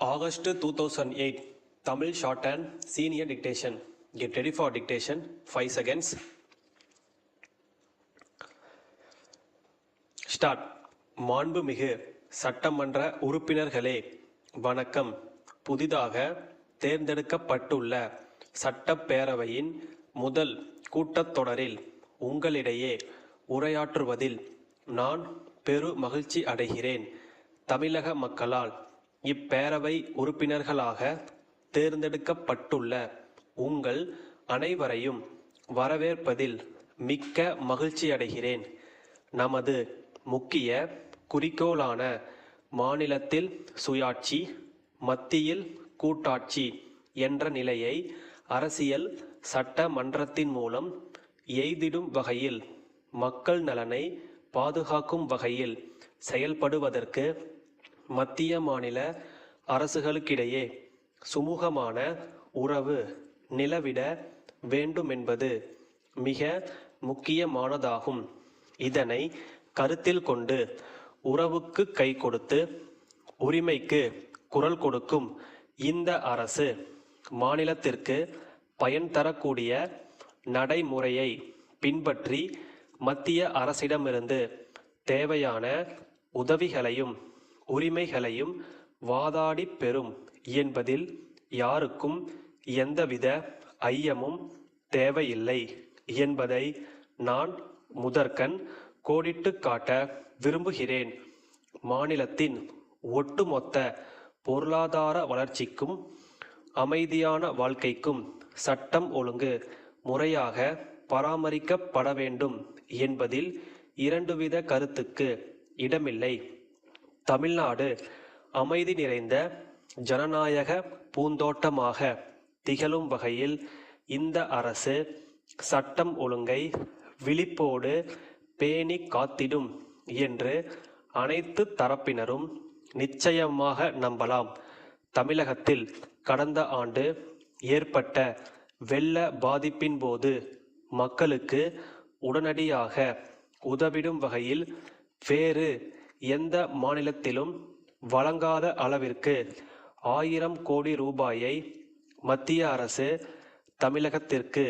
August 2008, Tamil Shorthand Senior Dictation. Get ready for dictation. 5 seconds. Start. மாண்புமிகு சட்டமன்ற உறுப்பினர்களே, வணக்கம். புதிதாக தேர்ந்தெடுக்கப்பட்டுள்ள சட்டப்பேரவையின் முதல் கூட்டத்தொடரில் உங்களிடையே உரையாற்றுவதில் நான் பெரு மகிழ்ச்சி அடைகிறேன். தமிழக மக்களால் இப்பேரவை உறுப்பினர்களாக தேர்ந்தெடுக்கப்பட்டுள்ள உங்கள் அனைவரையும் வரவேற்பதில் மிக்க மகிழ்ச்சியடைகிறேன். நமது முக்கிய குறிக்கோளான மாநிலத்தில் சுயாட்சி, மத்தியில் கூட்டாட்சி என்ற நிலையை அரசியல் சட்டமன்றத்தின் மூலம் எய்திடும் வகையில், மக்கள் நலனை பாதுகாக்கும் வகையில் செயல்படுவதற்கு மத்திய மாநில அரசுகளுக்கிடையே சுமூகமான உறவு நிலவிட வேண்டுமென்பது மிக முக்கியமானதாகும். இதனை கருத்தில் கொண்டு உறவுக்கு கை கொடுத்து உரிமைக்கு குரல் கொடுக்கும் இந்த அரசு மாநிலத்திற்கு பயன் தரக்கூடிய நடைமுறையை பின்பற்றி மத்திய அரசிடமிருந்து தேவையான உதவிகளையும் உரிமைகளையும் வாதாடி பெறும் என்பதில் யாருக்கும் எந்தவித ஐயமும் தேவையில்லை என்பதை நான் முதற்கண் கோடிட்டு காட்ட விரும்புகிறேன். மாநிலத்தின் ஒட்டுமொத்த பொருளாதார வளர்ச்சிக்கும் அமைதியான வாழ்க்கைக்கும் சட்டம் ஒழுங்கு முறையாக பராமரிக்கப்பட வேண்டும் என்பதில் இரண்டுவித கருத்துக்கு இடமில்லை. தமிழ்நாடு அமைதி நிறைந்த ஜனநாயக பூந்தோட்டமாக திகழும் வகையில் இந்த அரசு சட்டம் ஒழுங்கை விழிப்போடு பேணி காத்திடும் என்று அனைத்து தரப்பினரும் நிச்சயமாக நம்பலாம். தமிழகத்தில் கடந்த ஆண்டு ஏற்பட்ட வெள்ள பாதிப்பின் போது மக்களுக்கு உடனடியாக உதவிடும் வகையில் வேறு எந்த மாநிலத்திலும் வழங்காத அளவிற்கு 1000 கோடி ரூபாயை மத்திய அரசு தமிழகத்திற்கு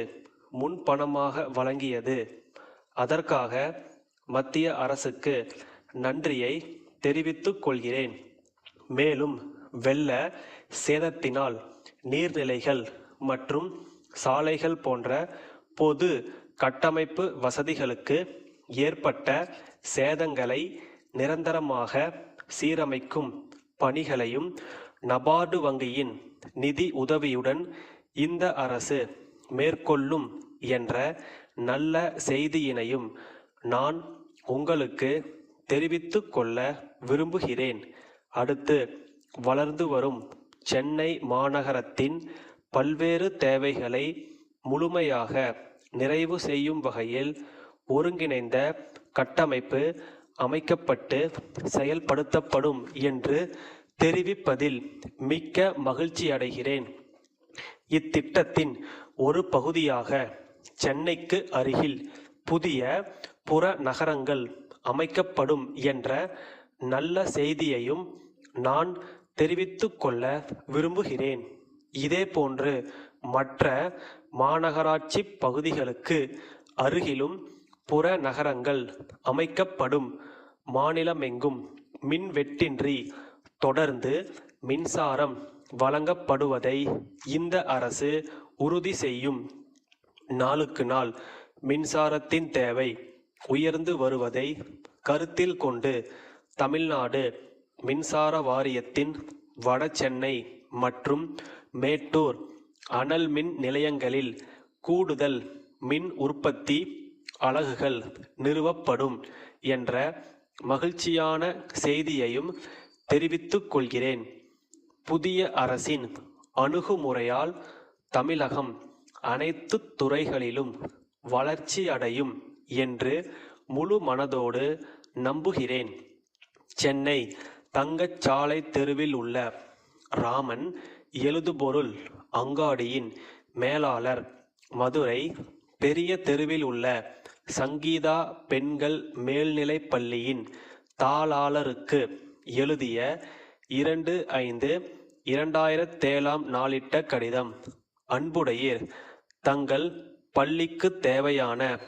முன்பணமாக வழங்கியது. அதற்காக மத்திய அரசுக்கு நன்றியை தெரிவித்துக் கொள்கிறேன். மேலும் வெள்ள சேதத்தினால் நீர்நிலைகள் மற்றும் சாலைகள் போன்ற பொது கட்டமைப்பு வசதிகளுக்கு ஏற்பட்ட சேதங்களை நிரந்தரமாக சீரமைக்கும் பணிகளையும் நபார்டு வங்கியின் நிதி உதவியுடன் இந்த அரசு மேற்கொள்ளும் என்ற நல்ல செய்தியினையும் நான் உங்களுக்கு தெரிவித்துக் கொள்ள விரும்புகிறேன். அடுத்து வளர்ந்து வரும் சென்னை மாநகரத்தின் பல்வேறு தேவைகளை முழுமையாக நிறைவு செய்யும் வகையில் ஒருங்கிணைந்த கட்டமைப்பு அமைக்கப்பட்டு செயல்படுத்தப்படும் என்று தெரிவிப்பதில் மிக்க மகிழ்ச்சி அடைகிறேன். இத்திட்டத்தின் ஒரு பகுதியாக சென்னைக்கு அருகில் புதிய புறநகரங்கள் அமைக்கப்படும் என்ற நல்ல செய்தியையும் நான் தெரிவித்துக் கொள்ள விரும்புகிறேன். இதேபோன்று மற்ற மாநகராட்சி பகுதிகளுக்கு அருகிலும் புறநகரங்கள் அமைக்கப்படும். மாநிலமெங்கும் மின்வெட்டின்றி தொடர்ந்து மின்சாரம் வழங்கப்படுவதை இந்த அரசு உறுதி செய்யும். நாளுக்கு நாள் மின்சாரத்தின் தேவை உயர்ந்து வருவதை கருத்தில் கொண்டு தமிழ்நாடு மின்சார வாரியத்தின் வட சென்னை மற்றும் மேட்டூர் அனல் மின் நிலையங்களில் கூடுதல் மின் உற்பத்தி அலகுகள் நிறுவப்படும் என்ற மகிழ்ச்சியான செய்தியையும் தெரிவித்துக் கொள்கிறேன். புதிய அரசின் அணுகுமுறையால் தமிழகம் அனைத்து துறைகளிலும் வளர்ச்சி அடையும் என்று முழு மனதோடு நம்புகிறேன். சென்னை தங்கச்சாலை தெருவில் உள்ள ராமன் எழுதுபொருள் அங்காடியின் மேலாளர், மதுரை பெரிய தெருவில் உள்ள சங்கீதா பெண்கள் மேல்நிலைப் பள்ளியின் தாளாளருக்கு எழுதிய 25 2007 நாளிட்ட கடிதம். அன்புடையீர், தங்கள் பள்ளிக்கு தேவையான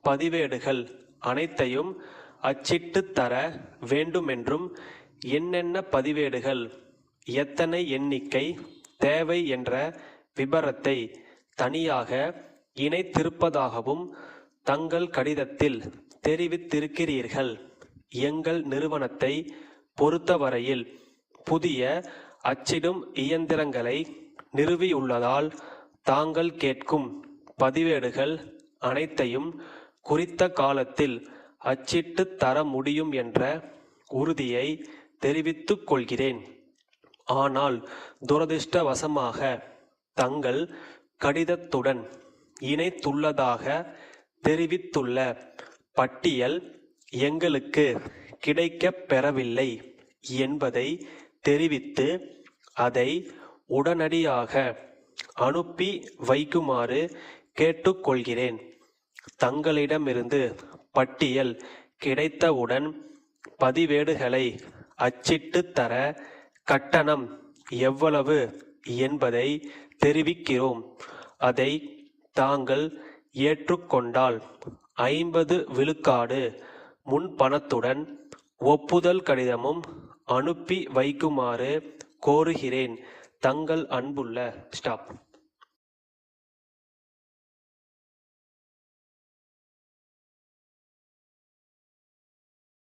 பதிவேடுகள் அனைத்தையும் அச்சிட்டுத் தர வேண்டுமென்றும், என்னென்ன பதிவேடுகள், எத்தனை எண்ணிக்கை தேவை என்ற விபரத்தை தனியாக இணைத்திருப்பதாகவும் தங்கள் கடிதத்தில் தெரிவித்திருக்கிறீர்கள். எங்கள் நிறுவனத்தை பொறுத்தவரையில் புதிய அச்சிடும் இயந்திரங்களை நிறுவியுள்ளதால் தாங்கள் கேட்கும் பதிவேடுகள் அனைத்தையும் குறித்த காலத்தில் அச்சிட்டுத் தர முடியும் என்ற உறுதியை தெரிவித்துக் கொள்கிறேன். ஆனால் துரதிர்ஷ்டவசமாக தங்கள் கடிதத்துடன் இணைத்துள்ளதாக தெரிவித்துள்ள பட்டியல் எங்களுக்கு கிடைக்கப் பெறவில்லை என்பதை தெரிவித்து அதை உடனடியாக அனுப்பி வைக்குமாறு கேட்டுக்கொள்கிறேன். தங்களிடமிருந்து பட்டியல் கிடைத்தவுடன் பதிவேடுகளை அச்சிட்டுத் தர கட்டணம் எவ்வளவு என்பதை தெரிவிக்கிறோம். அதை தாங்கள் ஏற்றுக்கொண்டால் 50 விழுக்காடு முன்பணத்துடன் ஒப்புதல் கடிதமும் அனுப்பி வைக்குமாறு கோருகிறேன். தங்கள் அன்புள்ள ஸ்டாப்.